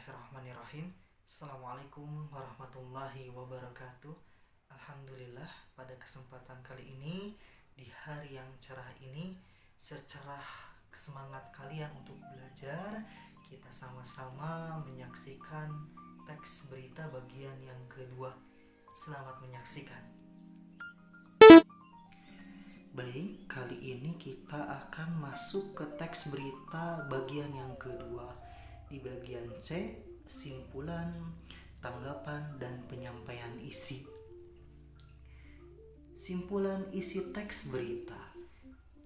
Bismillahirrahmanirrahim. Assalamualaikum warahmatullahi wabarakatuh. Alhamdulillah, pada kesempatan kali ini, di hari yang cerah ini, secerah semangat kalian untuk belajar, kita sama-sama menyaksikan teks berita bagian yang kedua. Selamat menyaksikan. Baik, kali ini kita akan masuk ke teks berita bagian yang kedua. Di bagian C, simpulan, tanggapan, dan penyampaian isi. Simpulan isi teks berita.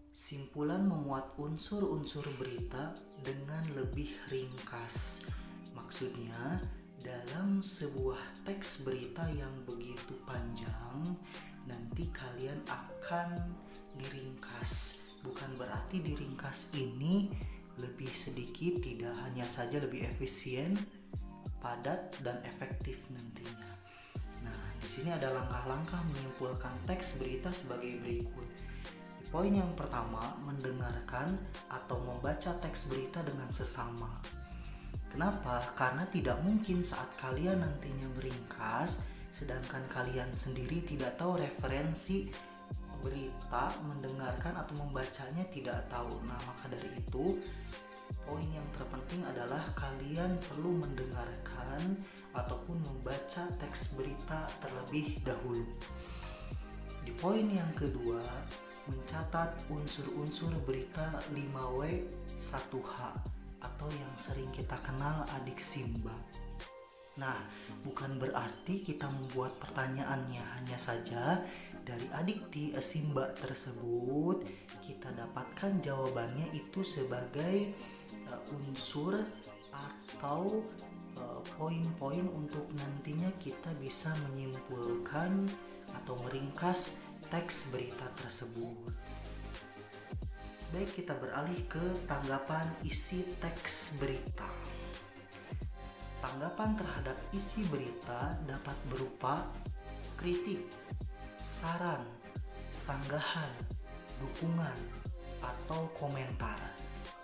Simpulan memuat unsur-unsur berita dengan lebih ringkas. Maksudnya, dalam sebuah teks berita yang begitu panjang, nanti kalian akan diringkas. Bukan berarti diringkas ini lebih sedikit, tidak, hanya saja lebih efisien, padat, dan efektif nantinya. Nah, di sini ada langkah-langkah menyimpulkan teks berita sebagai berikut. Di poin yang pertama, mendengarkan atau membaca teks berita dengan sesama. Kenapa? Karena tidak mungkin saat kalian nantinya meringkas, sedangkan kalian sendiri tidak tahu referensi berita, mendengarkan atau membacanya tidak tahu. Nah, maka dari itu, poin yang terpenting adalah kalian perlu mendengarkan ataupun membaca teks berita terlebih dahulu. Di poin yang kedua, mencatat unsur-unsur berita 5W 1H atau yang sering kita kenal adik Simba. Nah, bukan berarti kita membuat pertanyaannya, hanya saja dari adik Simba tersebut kita dapatkan jawabannya itu sebagai unsur atau poin-poin untuk nantinya kita bisa menyimpulkan atau meringkas teks berita tersebut. Baik, kita beralih ke tanggapan isi teks berita. Tanggapan terhadap isi berita dapat berupa kritik, saran, sanggahan, dukungan, atau komentar.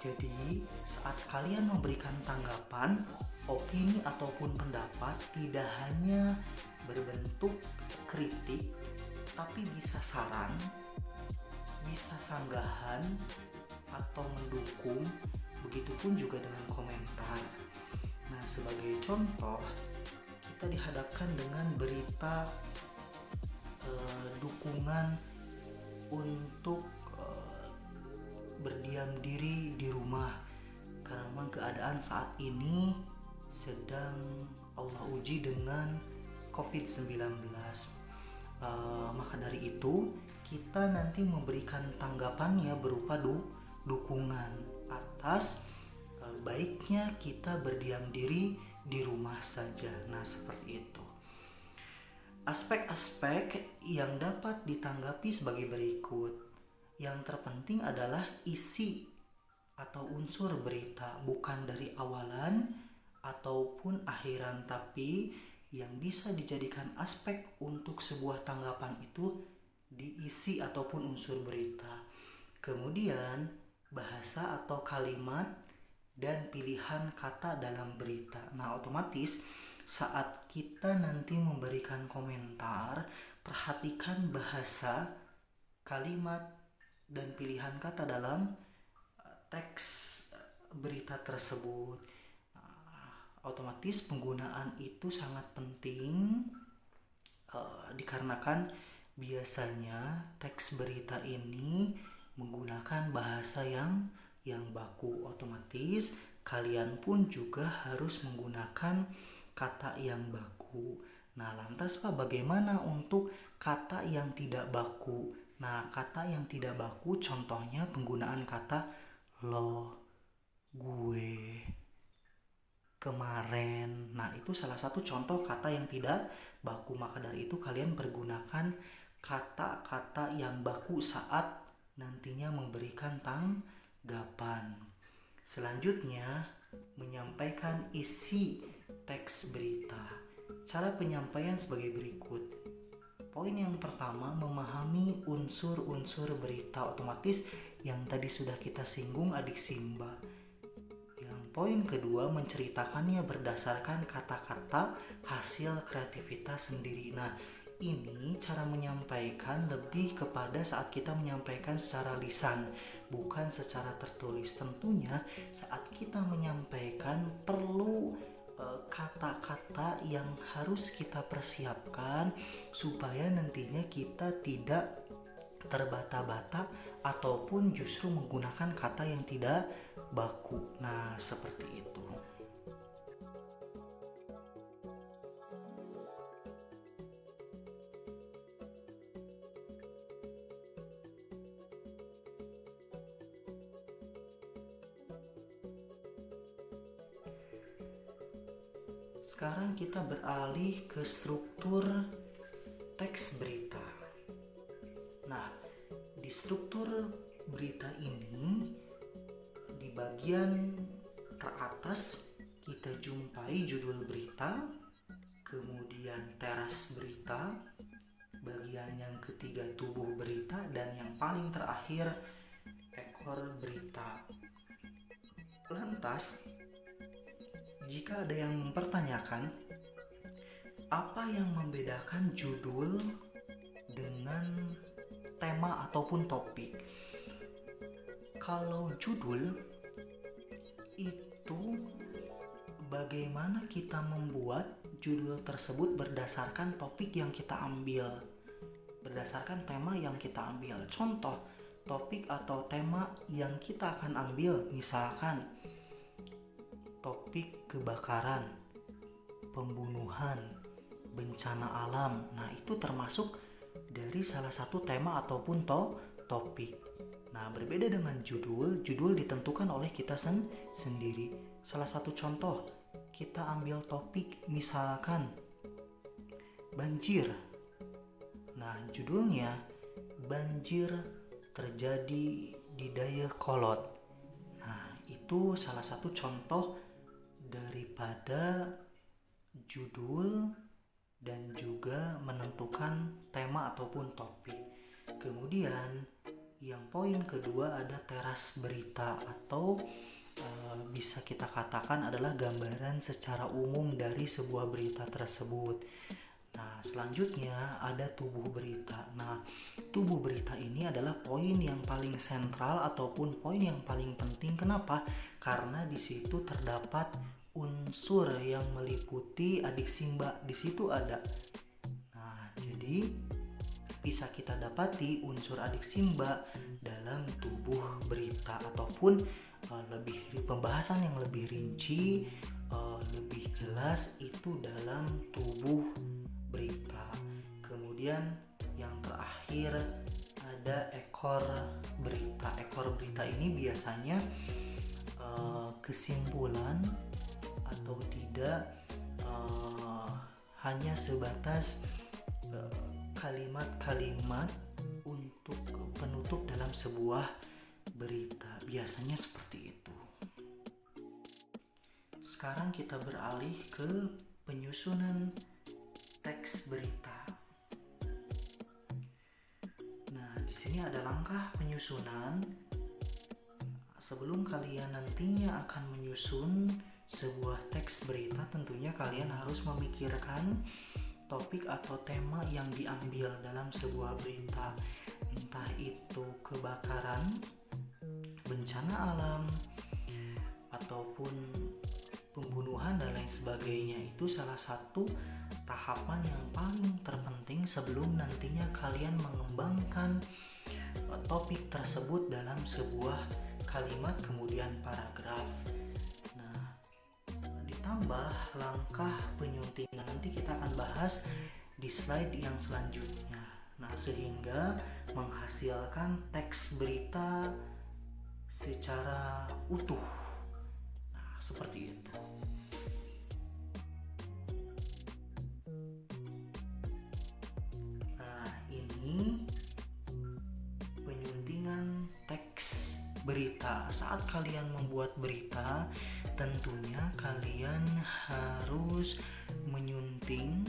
Jadi, saat kalian memberikan tanggapan, opini, ataupun pendapat, tidak hanya berbentuk kritik, tapi bisa saran, bisa sanggahan, atau mendukung, begitupun juga dengan komentar. Nah, sebagai contoh, kita dihadapkan dengan berita dukungan untuk berdiam diri di rumah karena memang keadaan saat ini sedang Allah uji dengan COVID-19. Maka dari itu kita nanti memberikan tanggapannya berupa dukungan atas baiknya kita berdiam diri di rumah saja. Nah, seperti itu. Aspek-aspek yang dapat ditanggapi sebagai berikut. Yang terpenting adalah isi atau unsur berita, bukan dari awalan ataupun akhiran, tapi yang bisa dijadikan aspek untuk sebuah tanggapan itu diisi ataupun unsur berita. Kemudian bahasa atau kalimat dan pilihan kata dalam berita. Nah, otomatis saat kita nanti memberikan komentar, perhatikan bahasa, kalimat, dan pilihan kata dalam teks berita tersebut. Otomatis penggunaan itu sangat penting dikarenakan biasanya teks berita ini menggunakan bahasa yang baku. Otomatis kalian pun juga harus menggunakan kata yang baku. Nah, lantas Pak, bagaimana untuk kata yang tidak baku? Nah, kata yang tidak baku contohnya penggunaan kata lo, gue, kemarin. Nah, itu salah satu contoh kata yang tidak baku. Maka dari itu kalian pergunakan kata-kata yang baku saat nantinya memberikan tanggapan. Selanjutnya, menyampaikan isi teks berita. Cara penyampaian sebagai berikut. Poin yang pertama, memahami unsur-unsur berita. Otomatis yang tadi sudah kita singgung adik Simba. Yang poin kedua, menceritakannya berdasarkan kata-kata hasil kreativitas sendiri. Nah, ini cara menyampaikan lebih kepada saat kita menyampaikan secara lisan, bukan secara tertulis. Tentunya saat kita menyampaikan perlu kata-kata yang harus kita persiapkan supaya nantinya kita tidak terbata-bata ataupun justru menggunakan kata yang tidak baku. Nah, seperti itu. Sekarang kita beralih ke struktur teks berita. Nah, di struktur berita ini, di bagian teratas kita jumpai judul berita, kemudian teras berita, bagian yang ketiga tubuh berita, dan yang paling terakhir ekor berita. Lantas, jika ada yang mempertanyakan apa yang membedakan judul dengan tema ataupun topik. Kalau judul itu bagaimana kita membuat judul tersebut berdasarkan topik yang kita ambil, berdasarkan tema yang kita ambil. Contoh, topik atau tema yang kita akan ambil, misalkan topik kebakaran, pembunuhan, bencana alam. Nah, itu termasuk dari salah satu tema ataupun topik. Nah, berbeda dengan judul ditentukan oleh kita sendiri. Salah satu contoh, kita ambil topik misalkan banjir. Nah, judulnya banjir terjadi di Dayakolot. Nah, itu salah satu contoh daripada judul dan juga menentukan tema ataupun topik. Kemudian yang poin kedua ada teras berita atau bisa kita katakan adalah gambaran secara umum dari sebuah berita tersebut. Nah, selanjutnya ada tubuh berita. Nah, tubuh berita ini adalah poin yang paling sentral ataupun poin yang paling penting. Kenapa? Karena di situ terdapat unsur yang meliputi adik simba. Di situ ada. Nah, jadi bisa kita dapati unsur adik simba dalam tubuh berita ataupun lebih pembahasan yang lebih rinci, lebih jelas itu dalam tubuh berita. Kemudian yang terakhir ada ekor berita. Ekor berita ini biasanya kesimpulan atau tidak hanya sebatas kalimat-kalimat untuk penutup dalam sebuah berita. Biasanya seperti itu. Sekarang kita beralih ke penyusunan teks berita. Nah, di sini ada langkah penyusunan. Sebelum kalian nantinya akan menyusun sebuah teks berita, tentunya kalian harus memikirkan topik atau tema yang diambil dalam sebuah berita. Entah itu kebakaran, bencana alam, ataupun pembunuhan dan lain sebagainya. Itu salah satu tahapan yang paling terpenting sebelum nantinya kalian mengembangkan topik tersebut dalam sebuah kalimat kemudian paragraf. Nah, ditambah langkah penyuntingan nanti kita akan bahas di slide yang selanjutnya. Nah, sehingga menghasilkan teks berita secara utuh. Nah, seperti itu. Nah, ini penyuntingan teks berita. Saat kalian membuat berita, tentunya kalian harus menyunting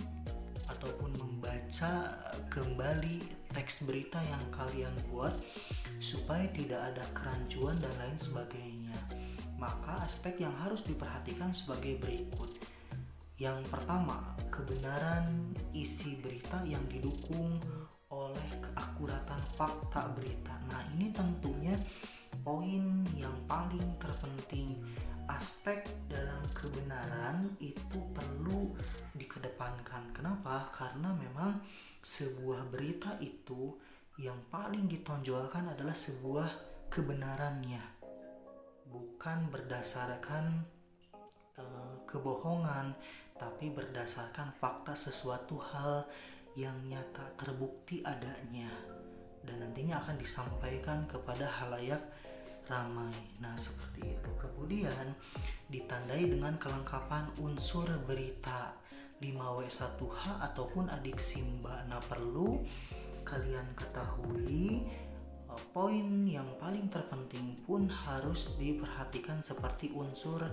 ataupun membaca kembali teks berita yang kalian buat supaya tidak ada kerancuan dan lain sebagainya. Maka aspek yang harus diperhatikan sebagai berikut. Yang pertama, kebenaran isi berita yang didukung oleh keakuratan fakta berita. Nah, ini tentunya poin yang paling terpenting. Aspek dalam kebenaran itu perlu dikedepankan. Kenapa? Karena memang sebuah berita itu yang paling ditonjolkan adalah sebuah kebenarannya, bukan berdasarkan kebohongan, tapi berdasarkan fakta sesuatu hal yang nyata terbukti adanya dan nantinya akan disampaikan kepada halayak ramai. Nah, seperti itu. Kemudian ditandai dengan kelengkapan unsur berita 5W1H ataupun adik Simba. Nah, perlu kalian ketahui poin yang paling terpenting pun harus diperhatikan seperti unsur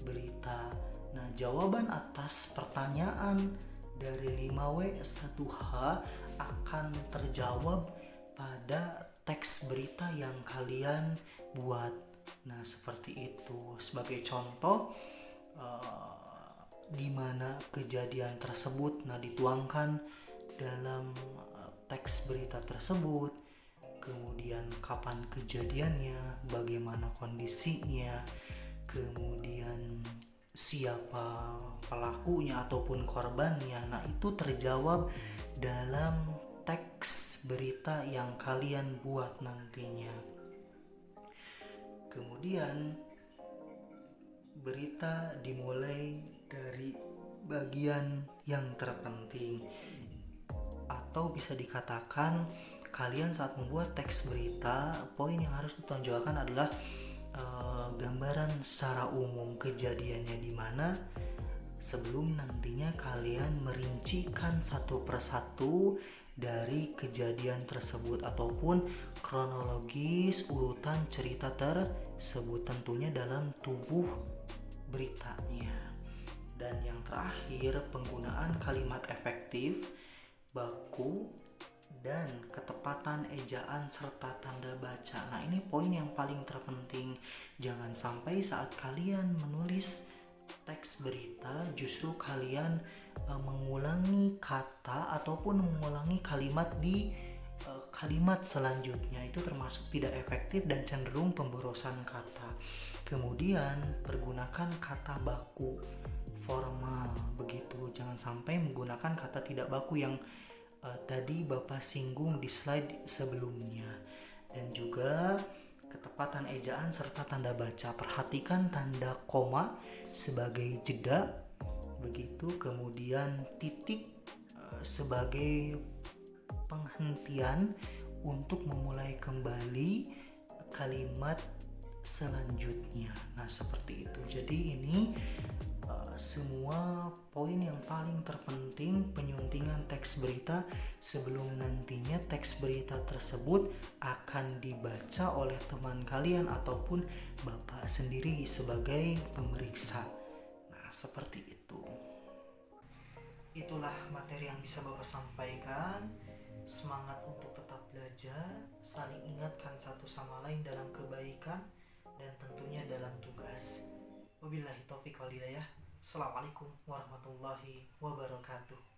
berita. Nah, jawaban atas pertanyaan dari 5W1H akan terjawab pada teks berita yang kalian buat. Nah, seperti itu. Sebagai contoh, di mana kejadian tersebut dituangkan dalam teks berita tersebut, kemudian kapan kejadiannya, bagaimana kondisinya, kemudian siapa pelakunya ataupun korbannya. Nah, itu terjawab dalam teks berita yang kalian buat nantinya. Kemudian berita dimulai dari bagian yang terpenting, atau bisa dikatakan kalian saat membuat teks berita, poin yang harus ditonjolkan adalah gambaran secara umum kejadiannya di mana, sebelum nantinya kalian merincikan satu persatu dari kejadian tersebut ataupun kronologis urutan cerita tersebut tentunya dalam tubuh beritanya. Dan yang terakhir, penggunaan kalimat efektif, baku, dan ketepatan ejaan serta tanda baca. Nah, ini poin yang paling terpenting. Jangan sampai saat kalian menulis teks berita justru kalian mengulangi kata ataupun mengulangi kalimat di kalimat selanjutnya. Itu termasuk tidak efektif dan cenderung pemborosan kata. Kemudian pergunakan kata baku formal begitu. Jangan sampai menggunakan kata tidak baku yang tadi Bapak singgung di slide sebelumnya. Dan juga ketepatan ejaan serta tanda baca. Perhatikan tanda koma sebagai jeda begitu, kemudian titik sebagai penghentian untuk memulai kembali kalimat selanjutnya. Nah, seperti itu. Jadi ini semua poin yang paling terpenting penyuntingan teks berita sebelum nantinya teks berita tersebut akan dibaca oleh teman kalian ataupun Bapak sendiri sebagai pemeriksa. Nah, seperti itu. Itulah materi yang bisa Bapak sampaikan. Semangat untuk tetap belajar, saling ingatkan satu sama lain dalam kebaikan dan tentunya dalam tugas. Wabillahi taufiq wal hidayah. Assalamualaikum warahmatullahi wabarakatuh.